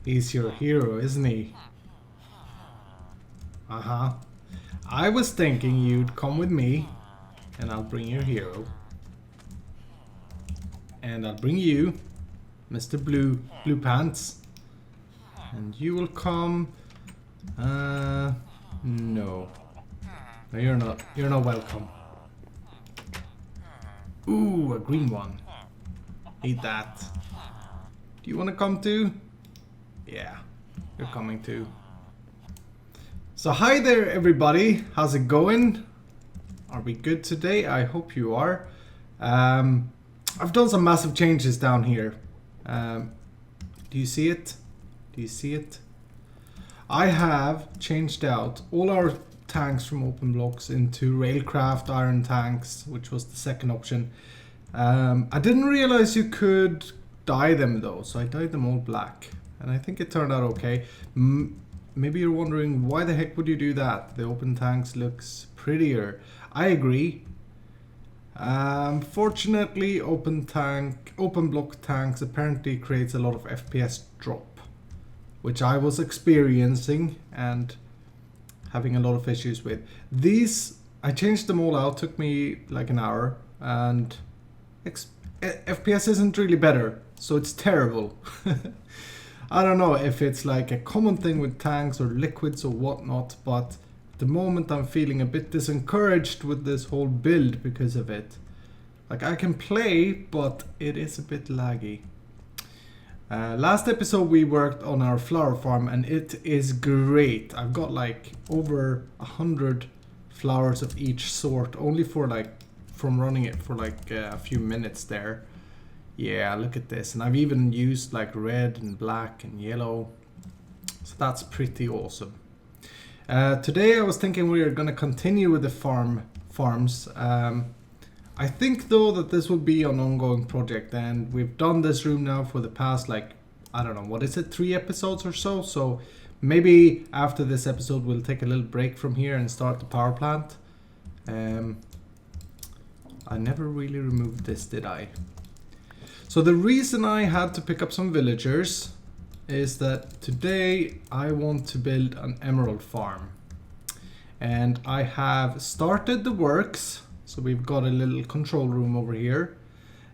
He's your hero, isn't he? Uh-huh. I was thinking you'd come with me, and I'll bring your hero. And I'll bring you, Mr. Blue Pants. And you will come... No. No, you're not. You're not welcome. Ooh, a green one. Eat that. Do you want to come too? Yeah, you're coming too. So hi there everybody, how's it going? Are we good today? I hope you are. I've done some massive changes down here. Do you see it? Do you see it? I have changed out all our tanks from open blocks into railcraft iron tanks, which was the second option. I didn't realize you could dye them though, so I dyed them all black. And I think it turned out okay. Maybe you're wondering, why the heck would you do that? The open tanks looks prettier. I agree. Fortunately, open block tanks apparently creates a lot of FPS drop, which I was experiencing and having a lot of issues with. These, I changed them all out, took me like an hour, and FPS isn't really better, so it's terrible. I don't know if it's like a common thing with tanks or liquids or whatnot, but at the moment I'm feeling a bit disencouraged with this whole build because of it. Like I can play, but it is a bit laggy. Last episode we worked on our flower farm and it is great. I've got like over 100 flowers of each sort, only for like from running it for like a few minutes there. Yeah, look at this. And I've even used like red and black and yellow. So that's pretty awesome. Today I was thinking we are going to continue with the farms. I think though that this will be an ongoing project, and we've done this room now for the past like, I don't know, what is it, 3 episodes or so? So maybe after this episode we'll take a little break from here and start the power plant. I never really removed this, did I? So the reason I had to pick up some villagers is that today I want to build an emerald farm. And I have started the works. So we've got a little control room over here.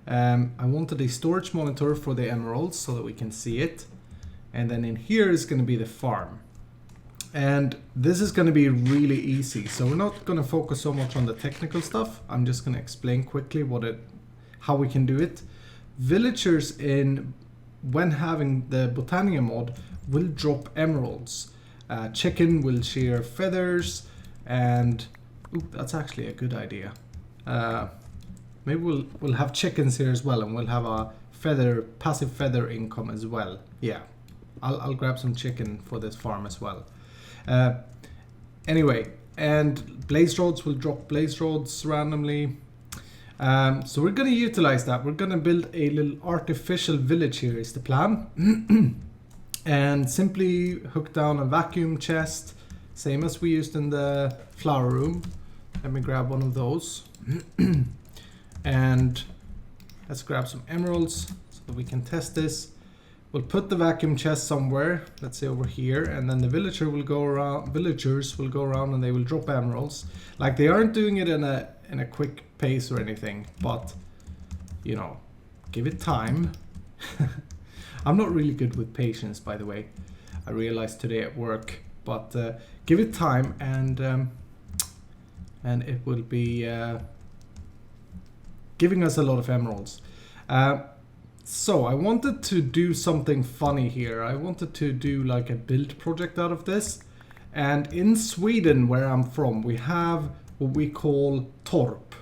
I wanted a storage monitor for the emeralds so that we can see it. And then in here is going to be the farm. And this is going to be really easy. So we're not going to focus so much on the technical stuff. I'm just going to explain quickly how we can do it. Villagers when having the Botania mod will drop emeralds. Chicken will share feathers, and that's actually a good idea. Maybe we'll have chickens here as well, and we'll have a passive feather income as well. Yeah, I'll grab some chicken for this farm as well. Anyway, and blaze rods will drop blaze rods randomly. So we're going to utilize that. We're going to build a little artificial village here is the plan. And simply hook down a vacuum chest, same as we used in the flower room. Let me grab one of those. And let's grab some emeralds so that we can test this. We'll put the vacuum chest somewhere, let's say over here, and then the villagers will go around and they will drop emeralds. Like, they aren't doing it in a quick pace or anything, but you know, give it time. I'm not really good with patience, by the way. I realized today at work, but give it time, and it will be giving us a lot of emeralds. So I wanted to do something funny here. I wanted to do like a build project out of this. And in Sweden, where I'm from, we have what we call Torp,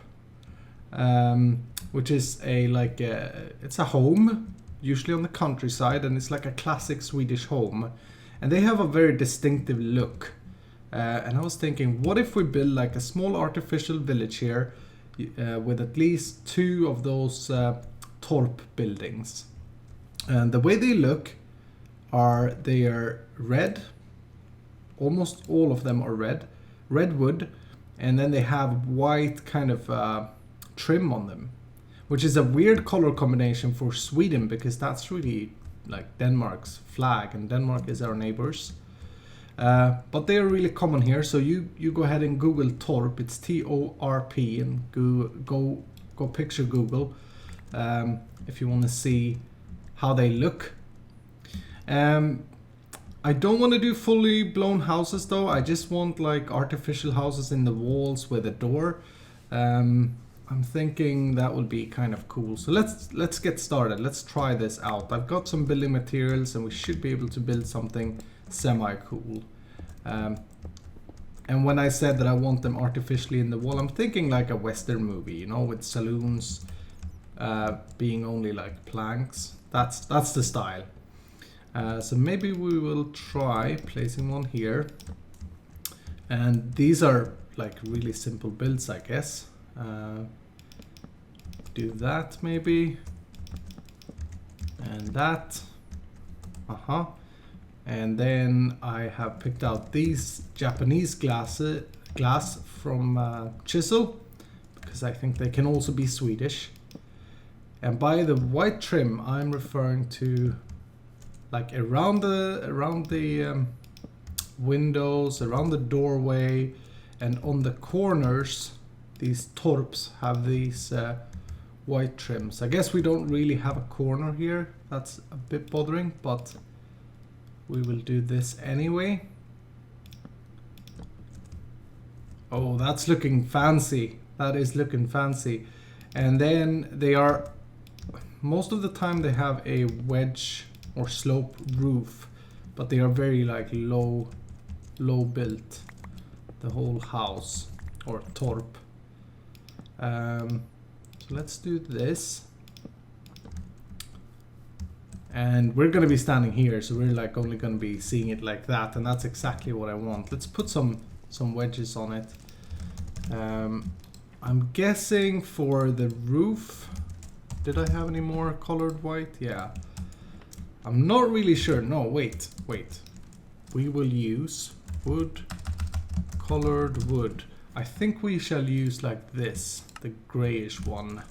which is it's a home, usually on the countryside, and it's like a classic Swedish home. And they have a very distinctive look. And I was thinking, what if we build like a small artificial village here with at least 2 of those Torp buildings. And the way they look they are red. Almost all of them are red wood, and then they have white kind of trim on them, which is a weird color combination for Sweden, because that's really like Denmark's flag, and Denmark is our neighbors. But they are really common here, so you go ahead and Google Torp. It's T-O-R-P, and go picture Google if you want to see how they look. I don't want to do fully blown houses though. I just want like artificial houses in the walls with a door. I'm thinking that would be kind of cool. So let's get started. Let's try this out. I've got some building materials and we should be able to build something semi-cool. And when I said that I want them artificially in the wall, I'm thinking like a Western movie, you know, with saloons being only like planks. That's the style. So maybe we will try placing one here. And these are like really simple builds, I guess. Do that maybe. And that. And then I have picked out these Japanese glass from Chisel, because I think they can also be Swedish. And by the white trim, I'm referring to like around the windows, around the doorway, and on the corners. These torps have these white trims. I guess we don't really have a corner here. That's a bit bothering, but we will do this anyway. Oh, that's looking fancy. That is looking fancy. And then they are, most of the time they have a wedge or slope roof, but they are very like low built, the whole house or torp. So let's do this, and we're gonna be standing here, so we're like only gonna be seeing it like that, and that's exactly what I want. Let's put some wedges on it. I'm guessing for the roof, did I have any more colored white? Yeah. I'm not really sure. No, wait. We will use wood, colored wood. I think we shall use like this, the grayish one.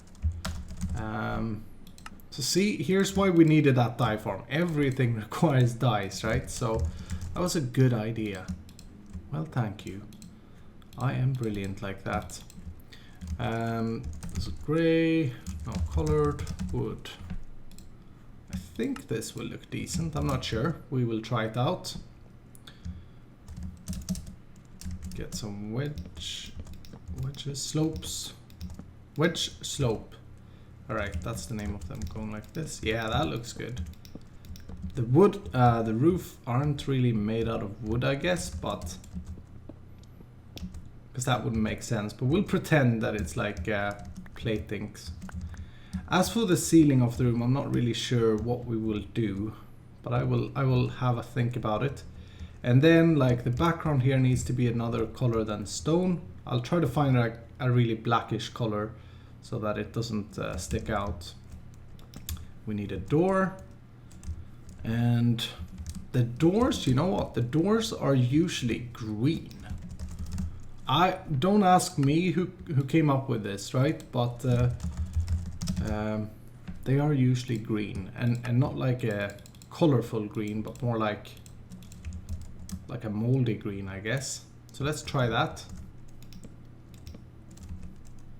So see, here's why we needed that dye farm. Everything requires dyes, right? So that was a good idea. Well, thank you. I am brilliant like that. This is gray, no colored wood. I think this will look decent. I'm not sure. We will try it out. Get some wedges, slopes. Wedge slope. Alright, that's the name of them, going like this. Yeah, that looks good. The wood, the roof aren't really made out of wood, I guess, but because that wouldn't make sense. But we'll pretend that it's like platings. As for the ceiling of the room, I'm not really sure what we will do, but I will have a think about it. And then like the background here needs to be another color than stone. I'll try to find a really blackish color so that it doesn't stick out. We need a door. And the doors, you know what? The doors are usually green. Don't ask me who came up with this, right? But they are usually green, and not like a colorful green, but more like a moldy green, I guess. So let's try that.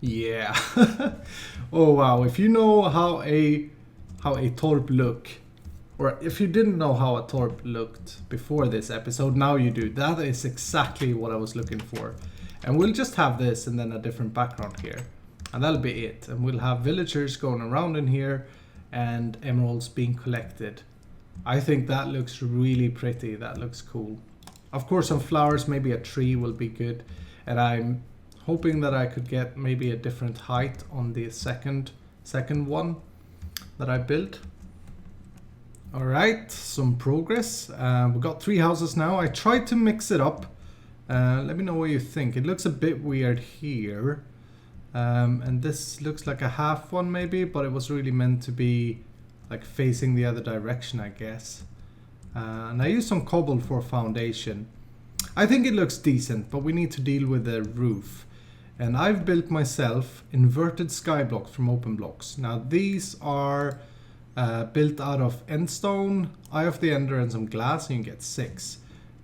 Yeah. Oh wow, if you know how a torp look, or if you didn't know how a torp looked before this episode, now you do. That is exactly what I was looking for. And we'll just have this and then a different background here. And that'll be it. And we'll have villagers going around in here and emeralds being collected. I think that looks really pretty. That looks cool. Of course, some flowers, maybe a tree will be good. And I'm hoping that I could get maybe a different height on the second one that I built. All right, some progress. We've got 3 houses now. I tried to mix it up. Let me know what you think. It looks a bit weird here. And this looks like a half one maybe, but it was really meant to be like facing the other direction, I guess. And I used some cobble for foundation. I think it looks decent, but we need to deal with the roof. And I've built myself inverted sky blocks from open blocks. Now these are built out of endstone, Eye of the Ender, and some glass, and you get 6.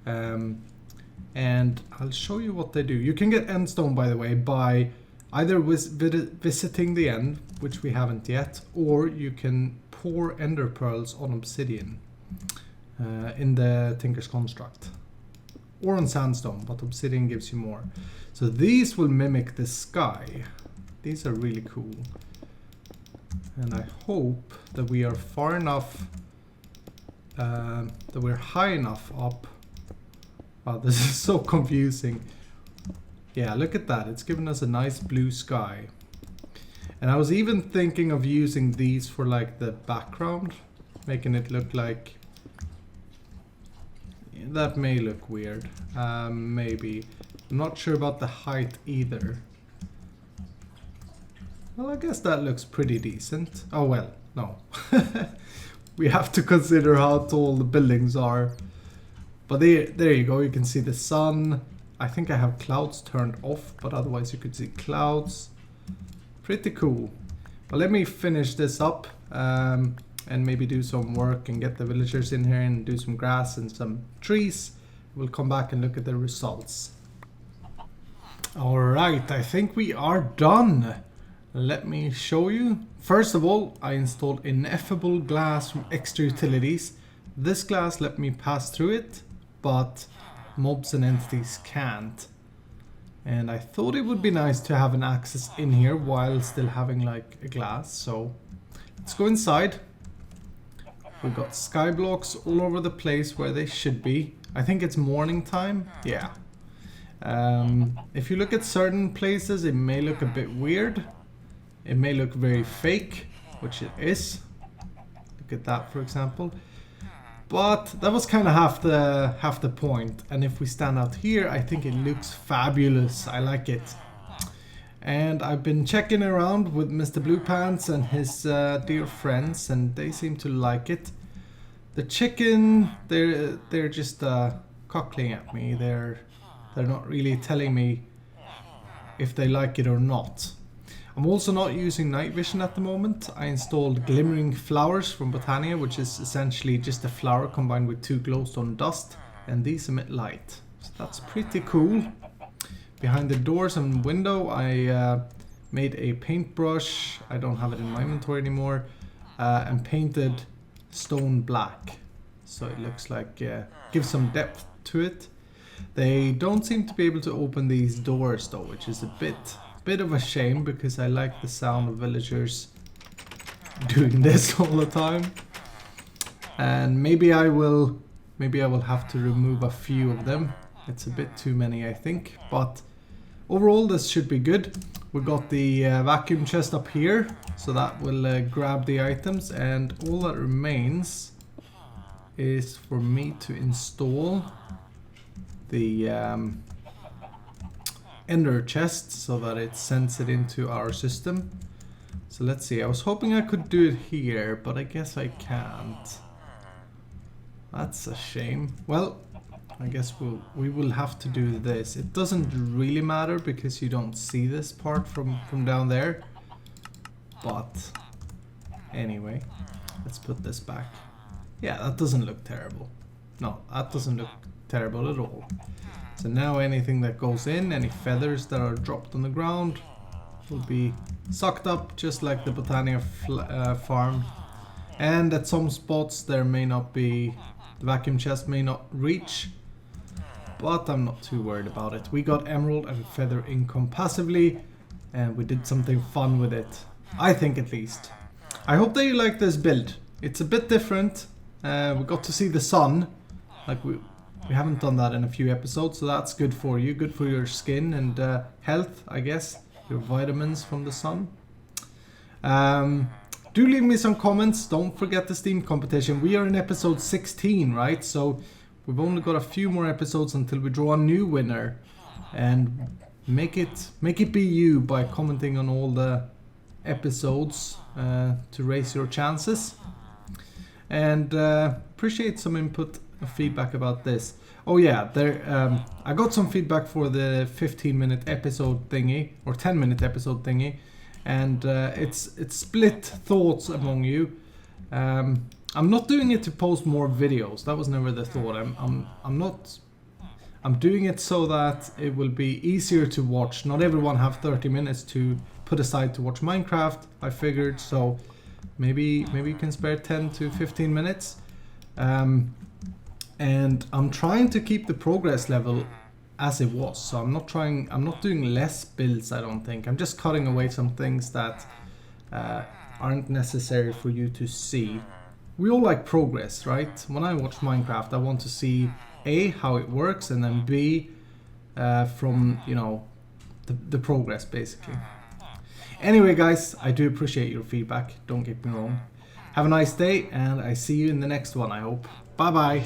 And I'll show you what they do. You can get endstone, by the way, by either visiting the end, which we haven't yet, or you can pour ender pearls on obsidian in the Tinker's Construct. Or on sandstone, but obsidian gives you more. So these will mimic the sky. These are really cool. And I hope that we are far enough, that we're high enough up. Wow, this is so confusing. Yeah, look at that. It's given us a nice blue sky. And I was even thinking of using these for like the background, making it look like... That may look weird. Maybe. I'm not sure about the height either. Well, I guess that looks pretty decent. Oh well, no. We have to consider how tall the buildings are. But there you go, you can see the sun. I think I have clouds turned off, but otherwise you could see clouds. Pretty cool. But let me finish this up and maybe do some work and get the villagers in here and do some grass and some trees. We'll come back and look at the results. Alright, I think we are done. Let me show you. First of all, I installed ineffable glass from extra utilities. This glass let me pass through it, but mobs and entities can't. And I thought it would be nice to have an access in here while still having like a glass. So let's go inside. We've got sky blocks all over the place where they should be. I think it's morning time. Yeah. If you look at certain places, it may look a bit weird. It may look very fake, which it is. Look at that, for example. But that was kind of half the point. And if we stand out here, I think it looks fabulous. I like it. And I've been checking around with Mr. Blue Pants and his dear friends, and they seem to like it. The chicken, they're just cockling at me. They're not really telling me if they like it or not. I'm also not using night vision at the moment. I installed glimmering flowers from Botania, which is essentially just a flower combined with 2 glowstone dust, and these emit light. So that's pretty cool. Behind the doors and window, I made a paintbrush. I don't have it in my inventory anymore, and painted stone black. So it looks like, gives some depth to it. They don't seem to be able to open these doors though, which is a bit of a shame, because I like the sound of villagers doing this all the time. And maybe I will have to remove a few of them. It's a bit too many, I think, but overall this should be good. We got the vacuum chest up here, so that will grab the items, and all that remains is for me to install the ender chest so that it sends it into our system. So let's see, I was hoping I could do it here, but I guess I can't. That's a shame. Well, I guess we will have to do this. It doesn't really matter because you don't see this part from down there. But anyway, let's put this back. Yeah, that doesn't look terrible. No, that doesn't look terrible at all. So now anything that goes in, any feathers that are dropped on the ground, will be sucked up just like the Botania farm. And at some spots there may not be, the vacuum chest may not reach, but I'm not too worried about it. We got emerald and feather income passively, and we did something fun with it. I think, at least. I hope that you like this build. It's a bit different. We got to see the sun. Like we haven't done that in a few episodes, so that's good for you. Good for your skin and health, I guess. Your vitamins from the sun. Do leave me some comments. Don't forget the Steam competition. We are in episode 16, right? So we've only got a few more episodes until we draw a new winner. And make it be you by commenting on all the episodes to raise your chances. And appreciate some input, feedback about this. Oh yeah, I got some feedback for the 15-minute episode thingy, or 10-minute episode thingy, and it's split thoughts among you. I'm not doing it to post more videos. That was never the thought. I'm doing it so that it will be easier to watch. Not everyone have 30 minutes to put aside to watch Minecraft, I figured, so maybe you can spare 10 to 15 minutes. And I'm trying to keep the progress level as it was. So I'm not doing less builds, I don't think. I'm just cutting away some things that aren't necessary for you to see. We all like progress, right? When I watch Minecraft, I want to see A, how it works, and then B, from, you know, the progress, basically. Anyway, guys, I do appreciate your feedback, don't get me wrong. Have a nice day, and I see you in the next one, I hope. Bye-bye.